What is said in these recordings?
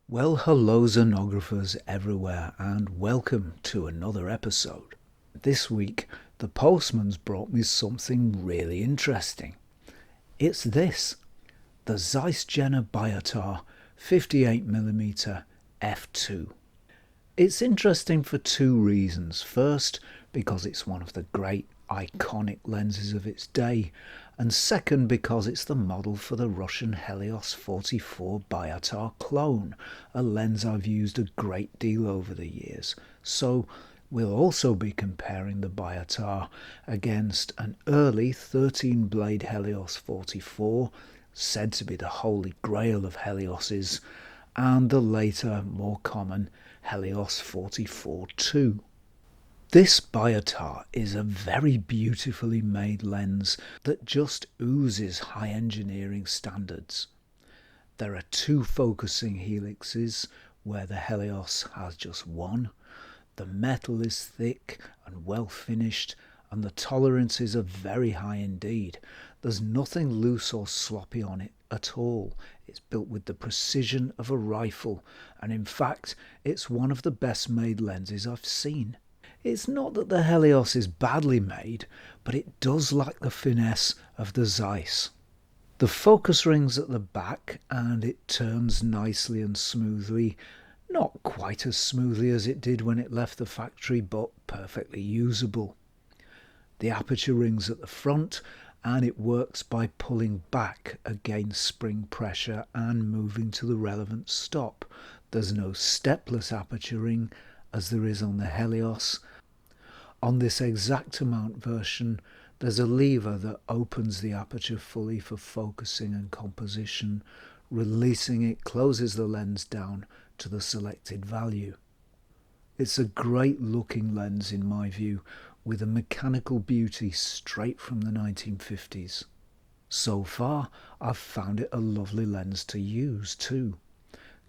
Well, hello, xenographers everywhere, and welcome to another episode. This week, the postman's brought me something really interesting. It's this, the Zeiss Jena Biotar 58mm f2. It's interesting for two reasons. First, because it's one of the great iconic lenses of its day, and second, because it's the model for the Russian Helios 44 Biotar clone, a lens I've used a great deal over the years. So we'll also be comparing the Biotar against an early 13-blade Helios 44, said to be the holy grail of Helioses, and the later, more common Helios 44-2. This Biotar is a very beautifully made lens that just oozes high engineering standards. There are two focusing helixes where the Helios has just one. The metal is thick and well finished, and the tolerances are very high indeed. There's nothing loose or sloppy on it at all. It's built with the precision of a rifle, and in fact it's one of the best made lenses I've seen. It's not that the Helios is badly made, but it does lack the finesse of the Zeiss. The focus ring's at the back and it turns nicely and smoothly. Not quite as smoothly as it did when it left the factory, but perfectly usable. The aperture ring's at the front and it works by pulling back against spring pressure and moving to the relevant stop. There's no stepless aperture ring as there is on the Helios. On this exact amount version, there's a lever that opens the aperture fully for focusing and composition. Releasing it closes the lens down to the selected value. It's a great looking lens in my view, with a mechanical beauty straight from the 1950s. So far, I've found it a lovely lens to use too.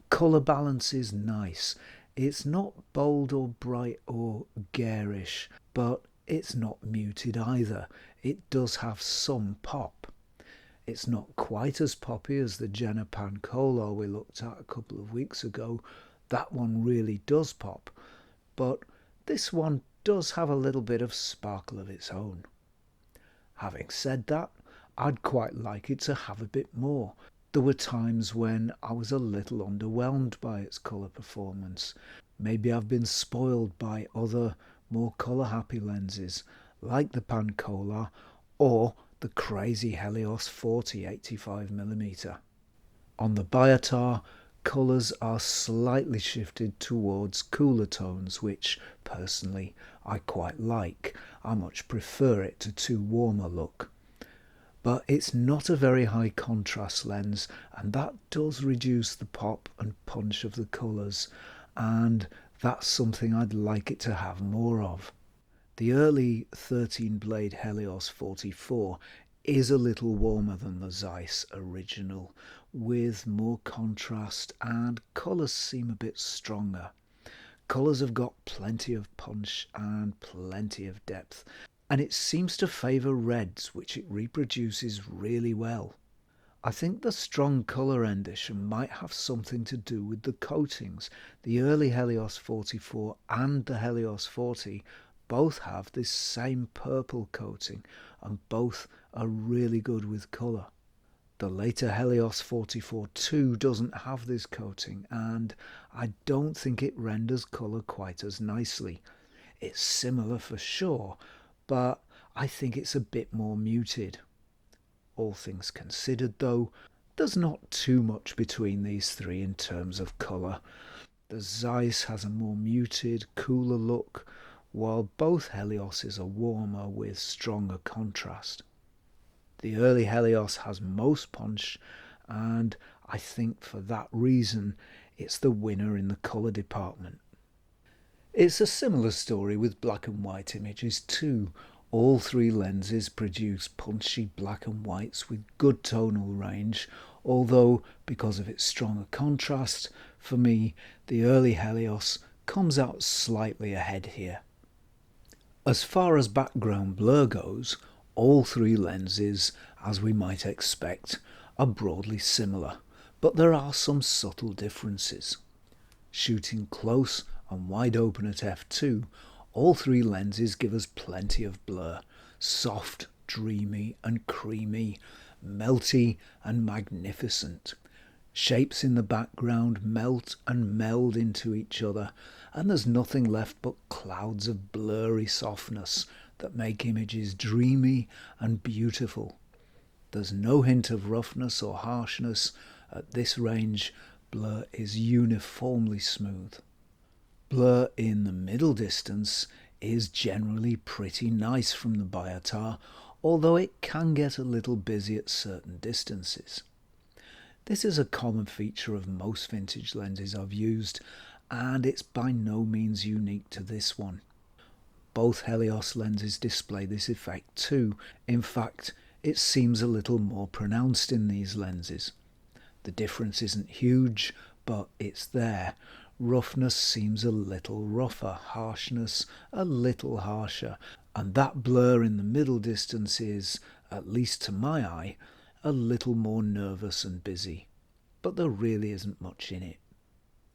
Colour balance is nice. It's not bold or bright or garish, but it's not muted either. It does have some pop. It's not quite as poppy as the Jena Pancola we looked at a couple of weeks ago. That one really does pop, but this one does have a little bit of sparkle of its own. Having said that, I'd quite like it to have a bit more. There were times when I was a little underwhelmed by its colour performance. Maybe I've been spoiled by other, more colour-happy lenses, like the Pancola or the crazy Helios 40 85mm. On the Biotar, colours are slightly shifted towards cooler tones, which, personally, I quite like. I much prefer it to too warm a look. But it's not a very high contrast lens, and that does reduce the pop and punch of the colours, and that's something I'd like it to have more of. The early 13-blade Helios 44 is a little warmer than the Zeiss original, with more contrast, and colours seem a bit stronger. Colours have got plenty of punch and plenty of depth, and it seems to favour reds, which it reproduces really well. I think the strong colour rendition might have something to do with the coatings. The early Helios 44 and the Helios 40 both have this same purple coating, and both are really good with colour. The later Helios 44-2 doesn't have this coating, and I don't think it renders colour quite as nicely. It's similar for sure, but I think it's a bit more muted. All things considered though, there's not too much between these three in terms of colour. The Zeiss has a more muted, cooler look, while both Helioses are warmer with stronger contrast. The early Helios has most punch, and I think for that reason it's the winner in the colour department. It's a similar story with black and white images too. All three lenses produce punchy black and whites with good tonal range, although because of its stronger contrast, for me the early Helios comes out slightly ahead here. As far as background blur goes, all three lenses, as we might expect, are broadly similar, but there are some subtle differences. Shooting close and wide open at f2, all three lenses give us plenty of blur. Soft, dreamy and creamy, melty and magnificent. Shapes in the background melt and meld into each other, and there's nothing left but clouds of blurry softness that make images dreamy and beautiful. There's no hint of roughness or harshness. At this range, blur is uniformly smooth. Blur in the middle distance is generally pretty nice from the Biotar, although it can get a little busy at certain distances. This is a common feature of most vintage lenses I've used, and it's by no means unique to this one. Both Helios lenses display this effect too. In fact, it seems a little more pronounced in these lenses. The difference isn't huge, but it's there. Roughness seems a little rougher, harshness a little harsher, and that blur in the middle distance is, at least to my eye, a little more nervous and busy. But there really isn't much in it.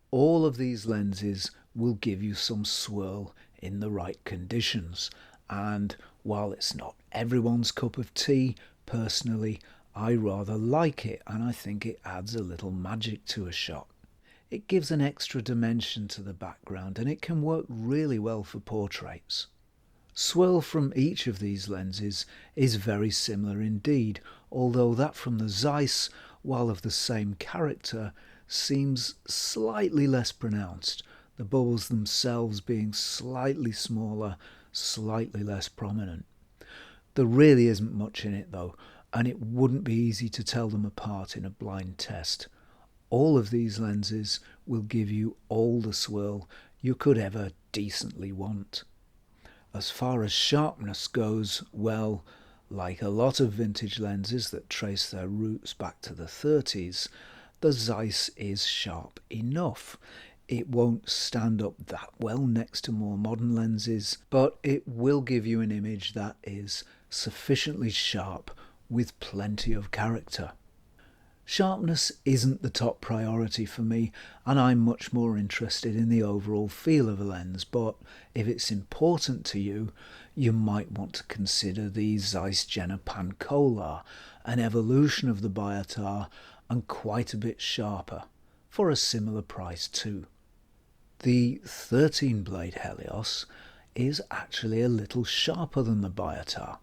All of these lenses will give you some swirl in the right conditions, and while it's not everyone's cup of tea, personally I rather like it, and I think it adds a little magic to a shot. It gives an extra dimension to the background, and it can work really well for portraits. Swirl from each of these lenses is very similar indeed, although that from the Zeiss, while of the same character, seems slightly less pronounced, the bubbles themselves being slightly smaller, slightly less prominent. There really isn't much in it though, and it wouldn't be easy to tell them apart in a blind test. All of these lenses will give you all the swirl you could ever decently want. As far as sharpness goes, well, like a lot of vintage lenses that trace their roots back to the 30s, the Zeiss is sharp enough. It won't stand up that well next to more modern lenses, but it will give you an image that is sufficiently sharp with plenty of character. Sharpness isn't the top priority for me, and I'm much more interested in the overall feel of a lens, but if it's important to you, you might want to consider the Zeiss Jena Biotar, an evolution of the Biotar and quite a bit sharper, for a similar price too. The 13-blade Helios is actually a little sharper than the Biotar,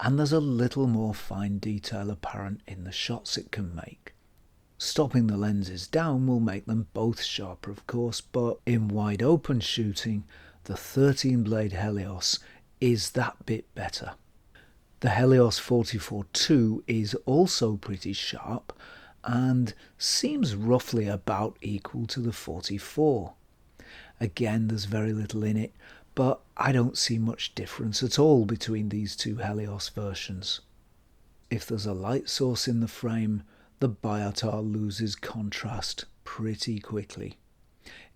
and there's a little more fine detail apparent in the shots it can make. Stopping the lenses down will make them both sharper of course, but in wide open shooting, the 13-blade Helios is that bit better. The Helios 44-2 is also pretty sharp and seems roughly about equal to the 44. Again, there's very little in it, but I don't see much difference at all between these two Helios versions. If there's a light source in the frame, the Biotar loses contrast pretty quickly.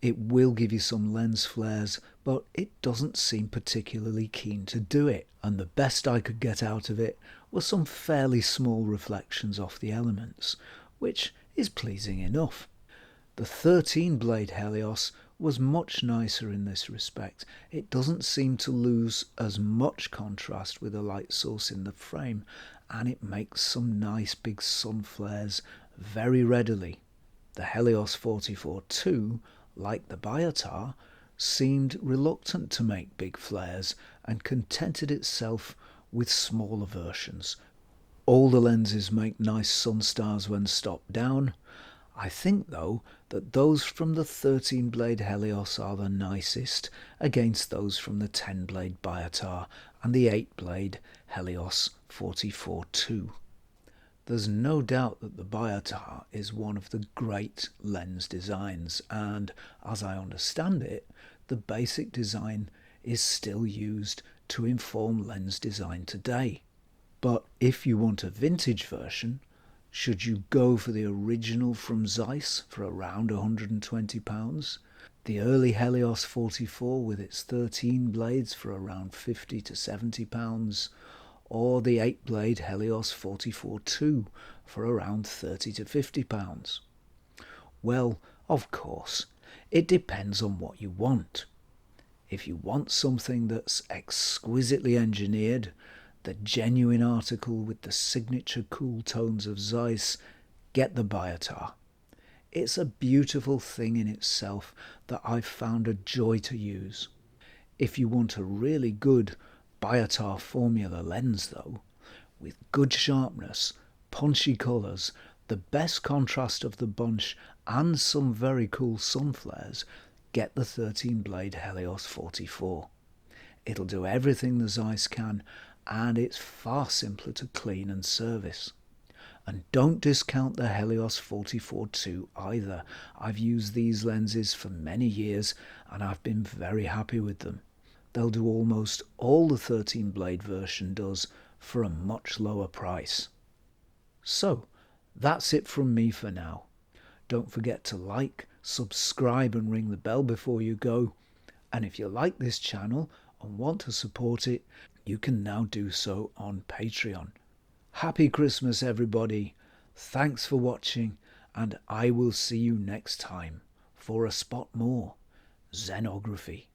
It will give you some lens flares, but it doesn't seem particularly keen to do it, and the best I could get out of it were some fairly small reflections off the elements, which is pleasing enough. The 13-blade Helios was much nicer in this respect. It doesn't seem to lose as much contrast with a light source in the frame, and it makes some nice big sun flares very readily. The Helios 44-2, like the Biotar, seemed reluctant to make big flares and contented itself with smaller versions. All the lenses make nice sun stars when stopped down. I think though that those from the 13-blade Helios are the nicest against those from the 10-blade Biotar and the 8-blade Helios 44-2. There's no doubt that the Biotar is one of the great lens designs, and as I understand it, the basic design is still used to inform lens design today. But if you want a vintage version, should you go for the original from Zeiss for around £120, the early Helios 44 with its 13 blades for around £50 to £70, or the 8-blade Helios 44-2 for around £30 to £50? Well, of course, It depends on what you want. If you want something that's exquisitely engineered, the genuine article with the signature cool tones of Zeiss, get the Biotar. It's a beautiful thing in itself that I've found a joy to use. If you want a really good Biotar formula lens though, with good sharpness, punchy colours, the best contrast of the bunch and some very cool sun flares, get the 13 blade Helios 44. It'll do everything the Zeiss can, and it's far simpler to clean and service. And don't discount the Helios 44-2 either. I've used these lenses for many years and I've been very happy with them. They'll do almost all the 13 blade version does for a much lower price. So, that's it from me for now. Don't forget to like, subscribe and ring the bell before you go. And if you like this channel and want to support it, you can now do so on Patreon. Happy Christmas everybody. Thanks for watching, and I will see you next time for a spot more Zenography.